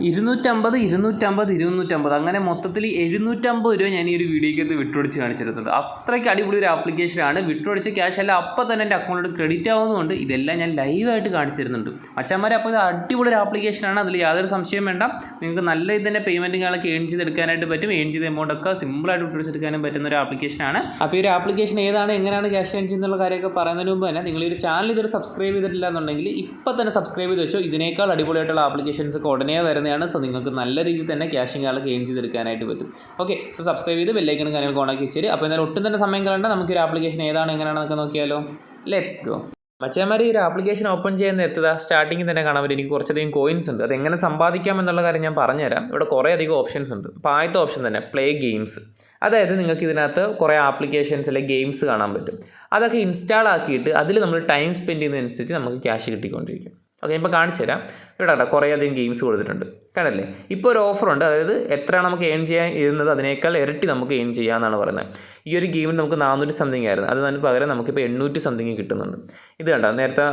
250 അങ്ങനെ മൊത്തത്തിൽ 750 രൂപ ഞാൻ ഈ ഒരു വീഡിയോയ്ക്കകത്ത് വിട്ടുപിടിച്ച് കാണിച്ചിരുന്നുണ്ട്. അത്രയ്ക്ക് അടിപൊളി ഒരു ആപ്ലിക്കേഷനാണ്. വിട്ടുപിടിച്ച ക്യാഷ് എല്ലാം അപ്പം തന്നെ എൻ്റെ അക്കൗണ്ടിലോട്ട് ക്രെഡിറ്റ് ആവുന്നതുകൊണ്ട് ഇതെല്ലാം ഞാൻ ലൈവായിട്ട് കാണിച്ചു തരുന്നുണ്ട് മച്ചാന്മാരെ. അപ്പോൾ ഇത് അടിപൊളി ഒരു ആപ്ലിക്കേഷനാണ്, അതിൽ യാതൊരു സംശയം വേണ്ട. നിങ്ങൾക്ക് നല്ല ഇത് തന്നെ പേയ്മെൻറ്റുകളൊക്കെ ഏൺ ചെയ്തെടുക്കാനായിട്ട് പറ്റും. ഏൺ ചെയ്ത എമൗണ്ടൊക്കെ സിമ്പിളായിട്ട് വിട്ടുപിടിച്ചെടുക്കാനും പറ്റുന്ന ഒരു ആപ്ലിക്കേഷനാണ്. അപ്പോൾ ഈ ഒരു ആപ്ലിക്കേഷൻ ഏതാണ്, എങ്ങനെയാണ് ക്യാഷ് ഏൺ ചെയ്യുന്നുള്ള കാര്യമൊക്കെ പറയുന്നതിന് മുമ്പ് തന്നെ നിങ്ങൾ ഈ ഒരു ചാനൽ ഇതൊരു സബ്സ്ക്രൈബ് ചെയ്തിട്ടില്ല എന്നുണ്ടെങ്കിൽ ഇപ്പം തന്നെ സബ്സ്ക്രൈബ് ചെയ്ത് വെച്ചോ. ഇതിനേക്കാൾ അടിപൊളിയായിട്ടുള്ള ആപ്ലിക്കേഷൻസ് ഒക്കെ ഉടനെ വരുന്നതാണ്. സോ നിങ്ങൾക്ക് നല്ല രീതിയിൽ തന്നെ ക്യാഷും കാലൊക്കെ ഏൺ ചെയ്തെടുക്കാനായിട്ട് പറ്റും. ഓക്കെ, സോ സബ്സ്ക്രൈബ് ചെയ്ത് ബെല്ലൈക്കണും കാര്യങ്ങൾ ഓണാക്കി വെച്ചേര്. അപ്പോൾ എന്തായാലും ഒട്ടും തന്നെ സമയം കളയണ്ട, നമുക്കൊരു ആപ്ലിക്കേഷൻ ഏതാണ് എങ്ങനെയാണെന്നൊക്കെ നോക്കിയാലോ. Let's go. മച്ചാന്മാർ ഈ ഒരു ആപ്ലിക്കേഷൻ ഓപ്പൺ ചെയ്യാൻ നേരത്തെ സ്റ്റാർട്ടിങ്ങിൽ തന്നെ കാണാൻ പറ്റും എനിക്ക് കുറച്ചധികം കോയിൻസ് ഉണ്ട്. അത് എങ്ങനെ സമ്പാദിക്കാം എന്നുള്ള കാര്യം ഞാൻ പറഞ്ഞുതരാം. ഇവിടെ കുറേ അധികം ഓപ്ഷൻസ് ഉണ്ട്. അപ്പോൾ ആദ്യത്തെ ഓപ്ഷൻ തന്നെ പ്ലേ ഗെയിംസ്. അതായത് നിങ്ങൾക്ക് ഇതിനകത്ത് കുറേ ആപ്ലിക്കേഷൻസ് അല്ലെങ്കിൽ ഗെയിംസ് കാണാൻ പറ്റും. അതൊക്കെ ഇൻസ്റ്റാൾ ആക്കിയിട്ട് അതിൽ നമ്മൾ ടൈം സ്പെൻഡ് ചെയ്യുന്നതനുസരിച്ച് നമുക്ക് ക്യാഷ് കിട്ടിക്കൊണ്ടിരിക്കും. ഓക്കെ, ഇപ്പോൾ കാണിച്ചു തരാം. ഇവിടെ കുറേ അധികം ഗെയിംസ് കൊടുത്തിട്ടുണ്ട്, കണ്ടല്ലേ. ഇപ്പോൾ ഒരു ഓഫറുണ്ട്, അതായത് എത്രയാണ് നമുക്ക് ഏൺ ചെയ്യാൻ ഇരുന്നത് അതിനേക്കാൾ ഇരട്ടി നമുക്ക് ഏൺ ചെയ്യാമെന്നാണ് പറയുന്നത്. ഈ ഒരു ഗെയിമിൽ നമുക്ക് 400 സംതിങ് ആയിരുന്നു, അതിന് പകരം നമുക്കിപ്പോൾ 800 സംതിങ് കിട്ടുന്നുണ്ട്. ഇത് കണ്ടോ, നേരത്തെ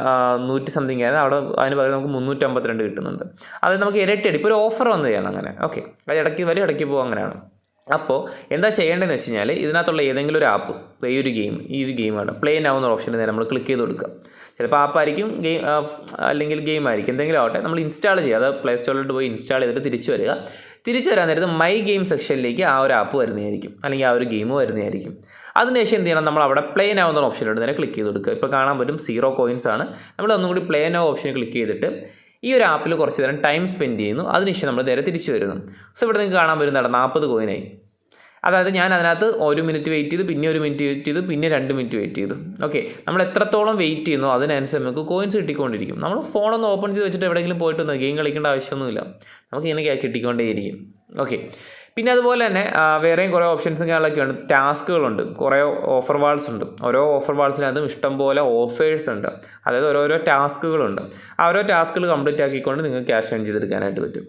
100 സംതിങ് ആയിരുന്നു, അവിടെ അതിന് പകരം നമുക്ക് 352 കിട്ടുന്നുണ്ട്. അതായത് നമുക്ക് ഇരട്ടിയാണ്. ഇപ്പോൾ ഒരു ഓഫർ വന്നതാണ് അങ്ങനെ. ഓക്കെ, അത് ഇടയ്ക്ക് വരും ഇടയ്ക്ക് പോകും, അങ്ങനെയാണ്. അപ്പോൾ എന്താ ചെയ്യേണ്ടതെന്ന് വെച്ച് കഴിഞ്ഞാൽ ഇതിനകത്തുള്ള ഏതെങ്കിലും ഒരു ആപ്പ്, ഈ ഒരു ഗെയിമാണ് പ്ലേ നൗ എന്ന ഓപ്ഷനിൽ നേരെ നമ്മൾ ക്ലിക്ക് ചെയ്ത് കൊടുക്കുക. ചിലപ്പോൾ ആപ്പായിരിക്കും, ഗെയിം അല്ലെങ്കിൽ ഗെയിം ആയിരിക്കും, എന്തെങ്കിലും ആവട്ടെ. നമ്മൾ ഇൻസ്റ്റാൾ ചെയ്യുക, അത് പ്ലേ സ്റ്റോറിലോട്ട് പോയി ഇൻസ്റ്റാൾ ചെയ്തിട്ട് തിരിച്ചു വരാൻ നേരത്ത് മൈ ഗെയിം സെക്ഷനിലേക്ക് ആ ഒരു ആപ്പ് വരുന്നതായിരിക്കും, അല്ലെങ്കിൽ ആ ഒരു ഗെയിം വരുന്നതായിരിക്കും. അതിനുശേഷം എന്ത് ചെയ്യണം, നമ്മൾ അവിടെ പ്ലേ നൗ എന്ന ഓപ്ഷനിലോട്ട് നേരെ ക്ലിക്ക് ചെയ്ത് കൊടുക്കുക. ഇപ്പോൾ കാണാൻ പറ്റും 0 കോയിൻസ് ആണ്. നമ്മൾ ഒന്നും കൂടി പ്ലേ നൗ ഓപ്ഷനിൽ ക്ലിക്ക് ചെയ്തിട്ട് ഈ ഒരു ആപ്പിൽ കുറച്ച് നേരം ടൈം സ്പെൻഡ് ചെയ്യുന്നു. അതിനുശേഷം നമ്മൾ നേരെ തിരിച്ചു വരുന്നു. സോ ഇവിടെ നിങ്ങൾക്ക് കാണാൻ വരുന്നതാണ് 40 കോയിനായി. അതായത് ഞാൻ അതിനകത്ത് 1 മിനിറ്റ് വെയിറ്റ് ചെയ്തു, പിന്നെ 1 മിനിറ്റ് വെയിറ്റ് ചെയ്തു, പിന്നെ 2 മിനിറ്റ് വെയിറ്റ് ചെയ്തു. ഓക്കെ, നമ്മൾ എത്രത്തോളം വെയിറ്റ് ചെയ്യുന്നു അതിനനുസരിച്ച് നമുക്ക് കോയിൻസ് കിട്ടിക്കൊണ്ടിരിക്കും. നമ്മൾ ഫോണൊന്ന് ഓപ്പൺ ചെയ്ത് വെച്ചിട്ട് എവിടെയെങ്കിലും പോയിട്ടൊന്ന് ഗെയിം കളിക്കേണ്ട ആവശ്യമൊന്നുമില്ല, നമുക്ക് ഇങ്ങനെ കിട്ടിക്കൊണ്ടേയിരിക്കും. ഓക്കെ, പിന്നെ അതുപോലെ തന്നെ വേറെയും കുറേ ഓപ്ഷൻസും കാര്യങ്ങളൊക്കെ ഉണ്ട്. ടാസ്കുകളുണ്ട്, കുറേ ഓഫർ വാൾസ് ഉണ്ട്. ഓരോ ഓഫർ വാൾസിനകത്തും ഇഷ്ടംപോലെ ഓഫേഴ്സ് ഉണ്ട്. അതായത് ഓരോരോ ടാസ്കുകളുണ്ട്. ആ ഓരോ ടാസ്കുകൾ കംപ്ലീറ്റ് ആക്കിക്കൊണ്ട് നിങ്ങൾക്ക് ക്യാഷ് ഏൺ ചെയ്തെടുക്കാനായിട്ട് പറ്റും.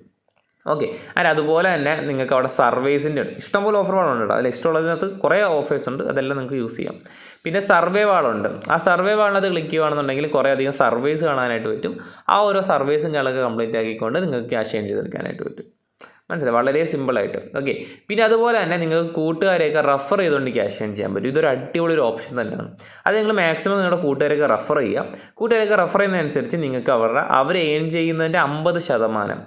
ഓക്കെ, ആൻഡ് അതുപോലെ തന്നെ നിങ്ങൾക്ക് അവിടെ സർവേസിൻ്റെ ഇഷ്ടംപോലെ ഓഫർ വാളുണ്ട്. അതിൽ ഇഷ്ടമുള്ളതിനകത്ത് കുറേ ഓഫേഴ്സ് ഉണ്ട്, അതെല്ലാം നിങ്ങൾക്ക് യൂസ് ചെയ്യാം. പിന്നെ സർവേ വാളുണ്ട്. ആ സർവേ വാളിനകത്ത് ക്ലിക്ക് ചെയ്യുകയാണെന്നുണ്ടെങ്കിൽ കുറേ അധികം സർവേസ് കാണാനായിട്ട് പറ്റും. ആ ഓരോ സർവേസും ഞങ്ങളൊക്കെ കംപ്ലീറ്റ് ആക്കിക്കൊണ്ട് നിങ്ങൾക്ക് ക്യാഷ് ഏൺ ചെയ്തെടുക്കാനായിട്ട് പറ്റും. മനസ്സിലായി, വളരെ സിമ്പിളായിട്ട്. ഓക്കെ, പിന്നെ അതുപോലെ തന്നെ നിങ്ങൾക്ക് കൂട്ടുകാരെയൊക്കെ റെഫർ ചെയ്തുകൊണ്ട് ക്യാഷ് ഏൺ ചെയ്യാൻ പറ്റും. ഇതൊരു അടിപൊളി ഒരു ഓപ്ഷൻ തന്നെയാണ്. അത് നിങ്ങൾ മാക്സിമം നിങ്ങളുടെ കൂട്ടുകാരെയൊക്കെ റെഫർ ചെയ്യുക. കൂട്ടുകാരെയൊക്കെ റെഫർ ചെയ്യുന്നതനുസരിച്ച് നിങ്ങൾക്ക് അവർ ഏൺ ചെയ്യുന്നതിൻ്റെ 50%,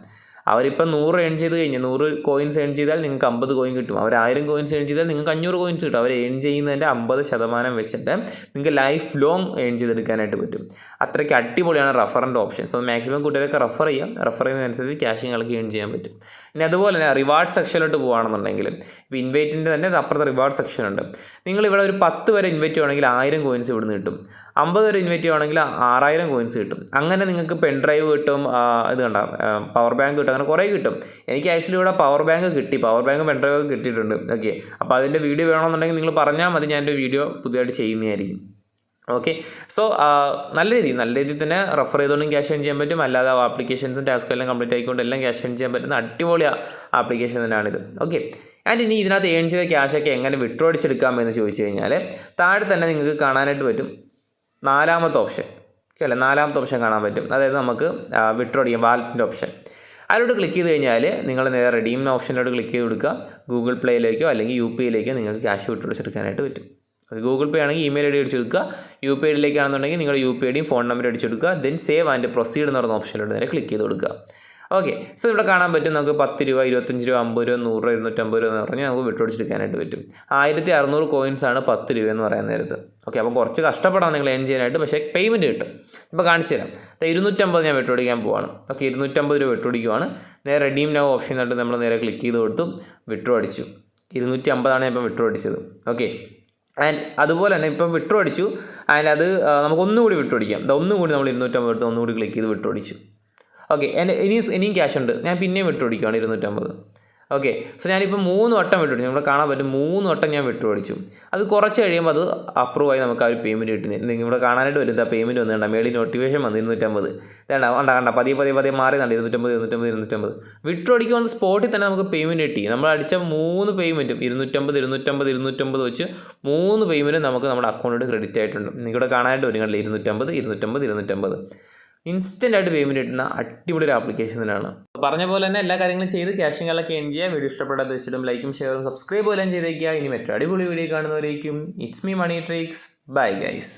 അവരിപ്പോൾ 100 ഏൺ ചെയ്ത് കഴിഞ്ഞാൽ 100 കോയിൻസ് ഏൺ ചെയ്താൽ നിങ്ങൾക്ക് 50 കോയിൻ കിട്ടും. അവർ 1000 കോയിൻസ് ഏൺ ചെയ്താൽ നിങ്ങൾക്ക് 500 കോയിൻസ് കിട്ടും. അവർ ഏൺ ചെയ്യുന്നതിൻ്റെ 50% വെച്ചിട്ട് നിങ്ങൾക്ക് ലൈഫ് ലോങ് ഏൺ ചെയ്തെടുക്കാനായിട്ട് പറ്റും. അത്രയ്ക്ക് അടിപൊളിയാണ് റെഫറിൻ്റെ ഓപ്ഷൻ. സോ മാക്സിമം കൂട്ടുകാരൊക്കെ റെഫർ ചെയ്യാം. റെഫർ ചെയ്യുന്നതനുസരിച്ച് ക്യാഷ് നിങ്ങൾക്ക് ഏൺ ചെയ്യാൻ പറ്റും. ഇനി അതുപോലെ തന്നെ റിവാർഡ് സെക്ഷനിലോട്ട് പോകുകയാണെന്നുണ്ടെങ്കിൽ ഇപ്പോൾ ഇൻവൈറ്റിൻ്റെ തന്നെ അപ്പുറത്തെ റിവാർഡ് സെക്ഷൻ ഉണ്ട്. നിങ്ങളിവിടെ ഒരു 10 വരെ ഇൻവൈറ്റ് ചെയ്യുകയാണെങ്കിൽ 1000 കോയിൻസ് ഇവിടുന്ന് കിട്ടും. 50 വരെ ഇൻവൈറ്റ് ചെയ്യുകയാണെങ്കിൽ 6000 കോയിൻസ് കിട്ടും. അങ്ങനെ നിങ്ങൾക്ക് പെൻ ഡ്രൈവ് കിട്ടും, ഇത് കണ്ട പവർ ബാങ്ക് കിട്ടും, അങ്ങനെ കുറേ കിട്ടും. എനിക്ക് ആക്ച്വലി ഇവിടെ പവർ ബാങ്ക് കിട്ടി, പവർ ബാങ്ക് പെൻ ഡ്രൈവ് കിട്ടിയിട്ടുണ്ട്. ഓക്കെ, അപ്പോൾ അതിൻ്റെ വീഡിയോ വേണമെന്നുണ്ടെങ്കിൽ നിങ്ങൾ പറഞ്ഞാൽ മതി, ഞാൻ എൻ്റെ വീഡിയോ പുതിയതായിട്ട് ചെയ്യുന്നതായിരിക്കും. ഓക്കെ, സോ നല്ല രീതിയിൽ തന്നെ റെഫർ ചെയ്തുകൊണ്ടും ക്യാഷ് ഏൺ ചെയ്യാൻ പറ്റും. അല്ലാതെ ആപ്ലിക്കേഷൻസും ടാസ്കും എല്ലാം കംപ്ലീറ്റ് ആയിക്കൊണ്ട് എല്ലാം ക്യാഷ് ഏൺ ചെയ്യാൻ പറ്റുന്ന അടിപൊളി ആപ്ലിക്കേഷൻ തന്നെയാണിത്. ഓക്കെ, ആൻഡ് ഇനി ഇതിനകത്ത് ഏൺ ചെയ്ത ക്യാഷൊക്കെ എങ്ങനെ വിഡ്രോ അടിച്ചെടുക്കാമെന്ന് ചോദിച്ചു കഴിഞ്ഞാൽ താഴെ തന്നെ നിങ്ങൾക്ക് കാണാനായിട്ട് പറ്റും 4ാമത്തെ ഓപ്ഷൻ. അല്ലേ, 4ാമത്തെ ഓപ്ഷൻ കാണാൻ പറ്റും. അതായത് നമുക്ക് വിഡ്രോ അടിക്കാം, വാലറ്റിൻ്റെ ഓപ്ഷൻ. അതിലോട്ട് ക്ലിക്ക് ചെയ്ത് കഴിഞ്ഞാൽ നിങ്ങൾ നേരെ റെഡീം ഓപ്ഷനിലോട്ട് ക്ലിക്ക് ചെയ്ത് കൊടുക്കുക. ഗൂഗിൾ പ്ലേയിലേക്കോ അല്ലെങ്കിൽ UPIയിലേക്കോ നിങ്ങൾക്ക് ക്യാഷ് വിഡ്രോ അടിച്ചെടുക്കാനായിട്ട് പറ്റും. ഗൂഗിൾ പേ ആണെങ്കിൽ ഇമെയിൽ ID അടിച്ചെടുക്കുക. UPI ഐഡിയിലേക്കാണെന്നുണ്ടെങ്കിൽ നിങ്ങളുടെ UPI ഐഡിയും ഫോൺ നമ്പർ അടിച്ചെടുക്കുക. ദെൻ സേവ് ആൻഡ് പ്രൊസീഡ് എന്ന് പറയുന്ന ഓപ്ഷനിലോട്ട് നേരെ ക്ലിക്ക് ചെയ്ത് കൊടുക്കുക. ഓക്കെ, സോ ഇവിടെ കാണാൻ പറ്റും നമുക്ക് 10 രൂപ, 25 രൂപ, 50 രൂപ, 100 രൂപ, 250 രൂപ എന്ന് പറഞ്ഞാൽ നമുക്ക് വിഡ്രോ അടിച്ചെടുക്കാനായിട്ട് പറ്റും. 1600 കോയിൻസാണ് 10 രൂപ എന്ന് പറയുന്ന നേരത്ത്. ഓക്കെ, അപ്പോൾ കുറച്ച് കഷ്ടപ്പെടാം നിങ്ങൾ ഏൺ ചെയ്യാനായിട്ട്, പക്ഷേ പേയ്മെൻറ്റ് കിട്ടും. ഇപ്പോൾ കാണിച്ചു തരാം. 250 ഞാൻ വിഡ്രോ അടിക്കാൻ പോവാണ്. ഓക്കെ, 250 രൂപ വിഡ്രോ അടിക്കുവാണ്. നേരെ റെഡീം നൗ ഓപ്ഷനായിട്ട് നമ്മൾ നേരെ ക്ലിക്ക് ചെയ്ത് കൊടുത്തു, വിഡ്രോ അടിച്ചു. 250 ഞാൻ ഇപ്പോൾ വിഡ്രോ അടിച്ചത്. ഓക്കെ, ആൻഡ് അതുപോലെ തന്നെ ഇപ്പം വിഡ്രോ അടിച്ചു. ആൻഡ് അത് നമുക്ക് ഒന്നുകൂടി വിഡ്രോ അടിക്കാം. ഒന്നുകൂടി നമ്മൾ 250 എടുത്ത് ഒന്നുകൂടി ക്ലിക്ക് ചെയ്ത് വിഡ്രോ അടിച്ചു. ഓക്കെ, ഇനിയും ക്യാഷ് ഉണ്ട്, ഞാൻ പിന്നെയും വിഡ്രോ അടിക്കുകയാണ് 250. ഓക്കെ, സോ ഞാനിപ്പോൾ 3 വട്ടം വിഡ്രോ അടിച്ചു. നമ്മുടെ കാണാൻ പറ്റും 3 വട്ടം ഞാൻ വിഡ്രോ അടിച്ചു. അത് കുറച്ച് കഴിയുമ്പോൾ അത് അപ്രൂവ് ആയി നമുക്ക് ആ ഒരു പേയ്മെൻറ്റ് കിട്ടുന്നത്. നിങ്ങൾ ഇവിടെ കാണാനായിട്ട് വരും, ആ പേയ്മെൻറ്റ് വന്നിട്ടുണ്ട്, മേളിൽ നോട്ടിഫിക്കേഷൻ വന്നു 250. കണ്ട പതിയെ മാറി കണ്ട് 250. വിഡ്രോ അടിക്കുമ്പോൾ സ്പോട്ടിൽ തന്നെ നമുക്ക് പേയ്മെൻറ്റ് കിട്ടി. നമ്മൾ അടിച്ച 3 പേയ്മെൻറ്റും 250 വെച്ച് 3 പേയ്മെൻറ്റും നമുക്ക് നമ്മുടെ അക്കൗണ്ടിലോട്ട് ക്രെഡിറ്റ് ആയിട്ടുണ്ട്. നിങ്ങളുടെ കാണാനായിട്ട് വരും, കണ്ടില്ല 250. ഇൻസ്റ്റൻ്റ് ആയിട്ട് പേയ്മെൻറ്റ് കിട്ടുന്ന അടിപൊളി ഒരു ആപ്ലിക്കേഷൻ തന്നെയാണ്. പറഞ്ഞ പോലെ തന്നെ എല്ലാ കാര്യങ്ങളും ചെയ്ത് ക്യാഷും കാര്യങ്ങളൊക്കെ ഏൺ ചെയ്യുക. വീഡിയോ ഇഷ്ടപ്പെടാത്ത തീർച്ചയായിട്ടും ലൈക്കും ഷെയറും സബ്സ്ക്രൈബ് പോലും ചെയ്തേക്കുക. ഇനി മറ്റൊരു അടിപൊളി വീഡിയോ കാണുന്നവരേക്കും it's me money tricks. Bye guys.